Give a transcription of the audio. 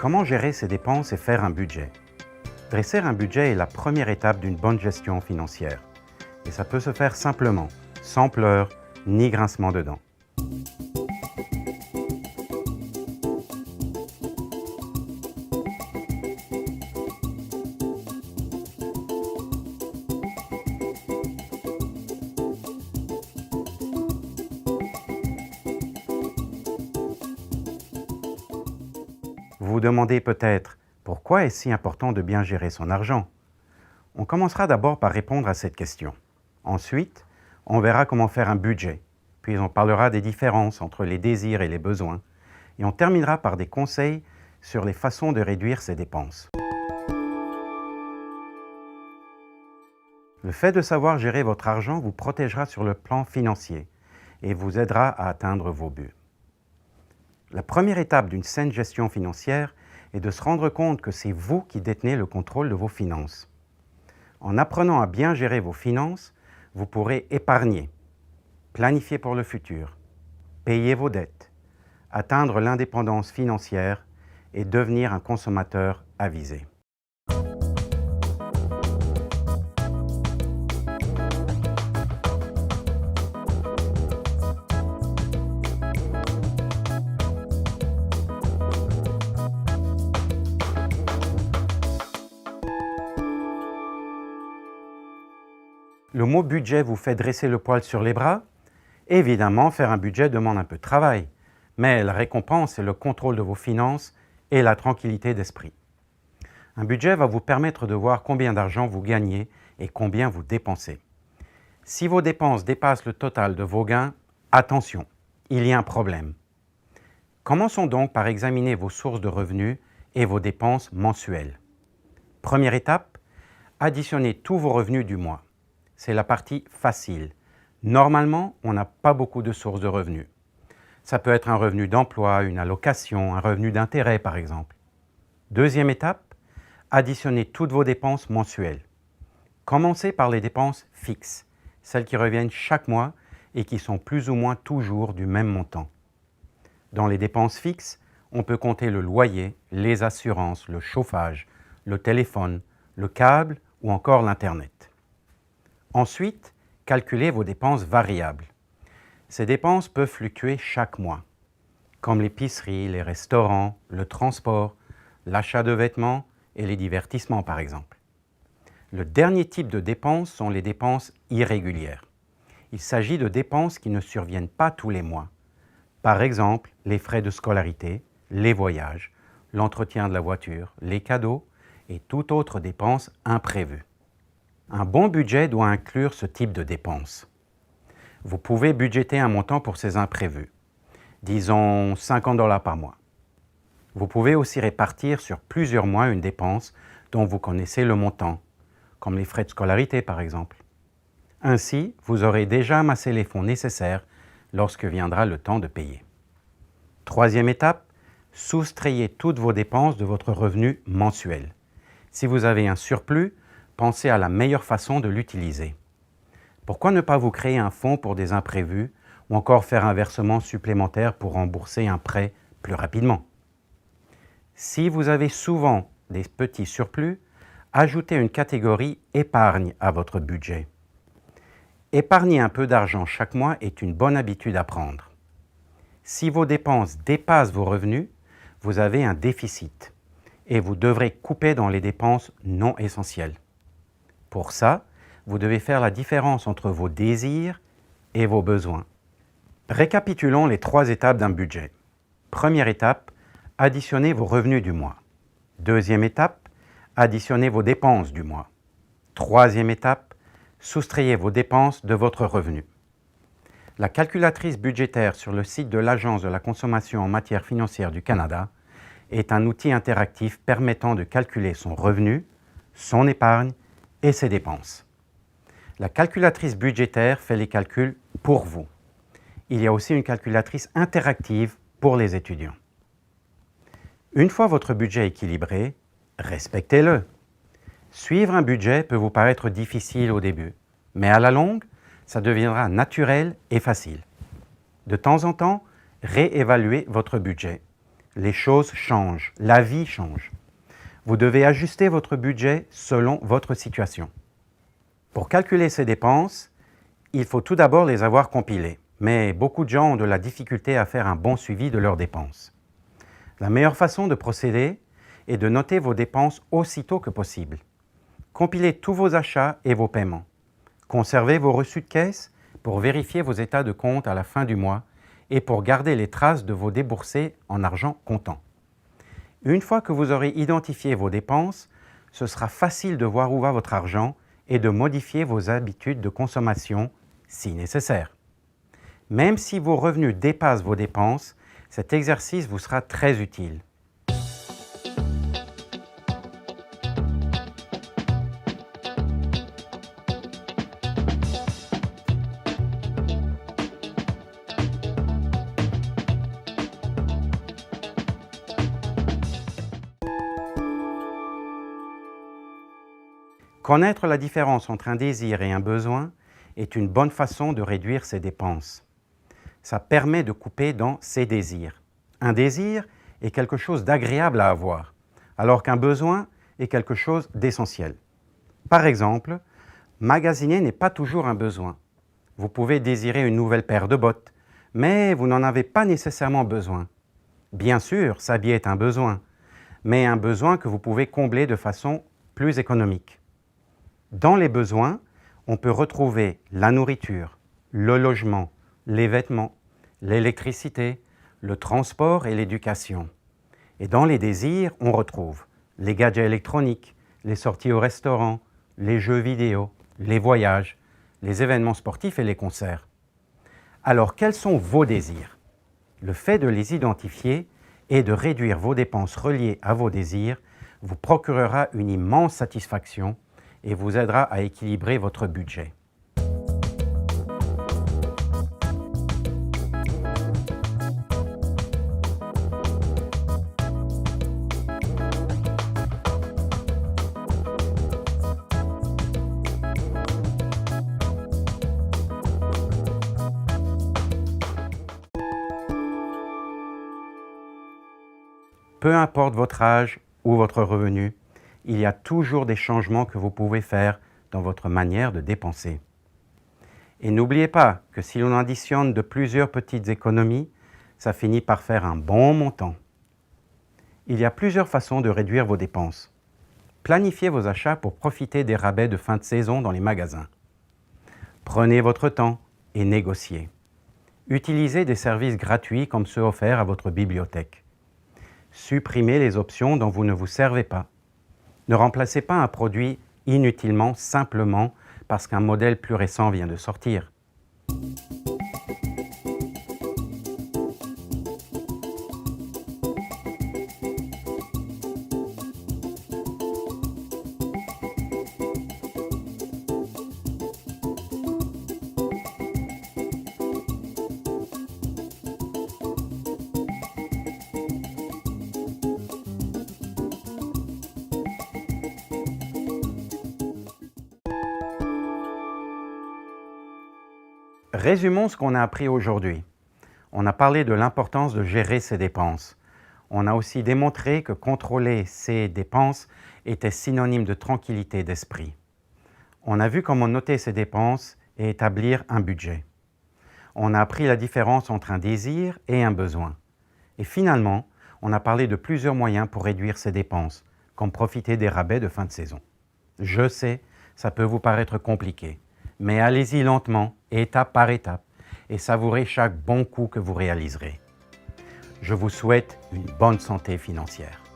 Comment gérer ses dépenses et faire un budget? Dresser un budget est la première étape d'une bonne gestion financière. Et ça peut se faire simplement, sans pleurs ni grincement de dents. Vous vous demandez peut-être pourquoi est-ce si important de bien gérer son argent? On commencera d'abord par répondre à cette question. Ensuite, on verra comment faire un budget, puis on parlera des différences entre les désirs et les besoins, et on terminera par des conseils sur les façons de réduire ses dépenses. Le fait de savoir gérer votre argent vous protégera sur le plan financier et vous aidera à atteindre vos buts. La première étape d'une saine gestion financière est de se rendre compte que c'est vous qui détenez le contrôle de vos finances. En apprenant à bien gérer vos finances, vous pourrez épargner, planifier pour le futur, payer vos dettes, atteindre l'indépendance financière et devenir un consommateur avisé. Le mot budget vous fait dresser le poil sur les bras? Évidemment, faire un budget demande un peu de travail, mais la récompense est le contrôle de vos finances et la tranquillité d'esprit. Un budget va vous permettre de voir combien d'argent vous gagnez et combien vous dépensez. Si vos dépenses dépassent le total de vos gains, attention, il y a un problème. Commençons donc par examiner vos sources de revenus et vos dépenses mensuelles. Première étape, additionnez tous vos revenus du mois. C'est la partie facile. Normalement, on n'a pas beaucoup de sources de revenus. Ça peut être un revenu d'emploi, une allocation, un revenu d'intérêt par exemple. Deuxième étape, additionnez toutes vos dépenses mensuelles. Commencez par les dépenses fixes, celles qui reviennent chaque mois et qui sont plus ou moins toujours du même montant. Dans les dépenses fixes, on peut compter le loyer, les assurances, le chauffage, le téléphone, le câble ou encore l'Internet. Ensuite, calculez vos dépenses variables. Ces dépenses peuvent fluctuer chaque mois, comme l'épicerie, les restaurants, le transport, l'achat de vêtements et les divertissements par exemple. Le dernier type de dépenses sont les dépenses irrégulières. Il s'agit de dépenses qui ne surviennent pas tous les mois. Par exemple, les frais de scolarité, les voyages, l'entretien de la voiture, les cadeaux et toute autre dépense imprévue. Un bon budget doit inclure ce type de dépenses. Vous pouvez budgéter un montant pour ces imprévus, disons $50 par mois. Vous pouvez aussi répartir sur plusieurs mois une dépense dont vous connaissez le montant, comme les frais de scolarité par exemple. Ainsi, vous aurez déjà amassé les fonds nécessaires lorsque viendra le temps de payer. Troisième étape, soustrayez toutes vos dépenses de votre revenu mensuel. Si vous avez un surplus, pensez à la meilleure façon de l'utiliser. Pourquoi ne pas vous créer un fonds pour des imprévus ou encore faire un versement supplémentaire pour rembourser un prêt plus rapidement? Si vous avez souvent des petits surplus, ajoutez une catégorie épargne à votre budget. Épargner un peu d'argent chaque mois est une bonne habitude à prendre. Si vos dépenses dépassent vos revenus, vous avez un déficit et vous devrez couper dans les dépenses non essentielles. Pour ça, vous devez faire la différence entre vos désirs et vos besoins. Récapitulons les 3 étapes d'un budget. Première étape, additionnez vos revenus du mois. Deuxième étape, additionnez vos dépenses du mois. Troisième étape, soustrayez vos dépenses de votre revenu. La calculatrice budgétaire sur le site de l'Agence de la consommation en matière financière du Canada est un outil interactif permettant de calculer son revenu, son épargne et ses dépenses. La calculatrice budgétaire fait les calculs pour vous. Il y a aussi une calculatrice interactive pour les étudiants. Une fois votre budget équilibré, respectez-le. Suivre un budget peut vous paraître difficile au début, mais à la longue, ça deviendra naturel et facile. De temps en temps, réévaluez votre budget. Les choses changent, la vie change. Vous devez ajuster votre budget selon votre situation. Pour calculer ces dépenses, il faut tout d'abord les avoir compilées. Mais beaucoup de gens ont de la difficulté à faire un bon suivi de leurs dépenses. La meilleure façon de procéder est de noter vos dépenses aussitôt que possible. Compilez tous vos achats et vos paiements. Conservez vos reçus de caisse pour vérifier vos états de compte à la fin du mois et pour garder les traces de vos déboursés en argent comptant. Une fois que vous aurez identifié vos dépenses, ce sera facile de voir où va votre argent et de modifier vos habitudes de consommation si nécessaire. Même si vos revenus dépassent vos dépenses, cet exercice vous sera très utile. Connaître la différence entre un désir et un besoin est une bonne façon de réduire ses dépenses. Ça permet de couper dans ses désirs. Un désir est quelque chose d'agréable à avoir, alors qu'un besoin est quelque chose d'essentiel. Par exemple, magasiner n'est pas toujours un besoin. Vous pouvez désirer une nouvelle paire de bottes, mais vous n'en avez pas nécessairement besoin. Bien sûr, s'habiller est un besoin, mais un besoin que vous pouvez combler de façon plus économique. Dans les besoins, on peut retrouver la nourriture, le logement, les vêtements, l'électricité, le transport et l'éducation. Et dans les désirs, on retrouve les gadgets électroniques, les sorties au restaurant, les jeux vidéo, les voyages, les événements sportifs et les concerts. Alors, quels sont vos désirs? Le fait de les identifier et de réduire vos dépenses reliées à vos désirs vous procurera une immense satisfaction et vous aidera à équilibrer votre budget. Peu importe votre âge ou votre revenu, il y a toujours des changements que vous pouvez faire dans votre manière de dépenser. Et n'oubliez pas que si l'on additionne de plusieurs petites économies, ça finit par faire un bon montant. Il y a plusieurs façons de réduire vos dépenses. Planifiez vos achats pour profiter des rabais de fin de saison dans les magasins. Prenez votre temps et négociez. Utilisez des services gratuits comme ceux offerts à votre bibliothèque. Supprimez les options dont vous ne vous servez pas. Ne remplacez pas un produit inutilement simplement parce qu'un modèle plus récent vient de sortir. Résumons ce qu'on a appris aujourd'hui. On a parlé de l'importance de gérer ses dépenses. On a aussi démontré que contrôler ses dépenses était synonyme de tranquillité d'esprit. On a vu comment noter ses dépenses et établir un budget. On a appris la différence entre un désir et un besoin. Et finalement, on a parlé de plusieurs moyens pour réduire ses dépenses, comme profiter des rabais de fin de saison. Je sais, ça peut vous paraître compliqué. Mais allez-y lentement, étape par étape, et savourez chaque bon coup que vous réaliserez. Je vous souhaite une bonne santé financière.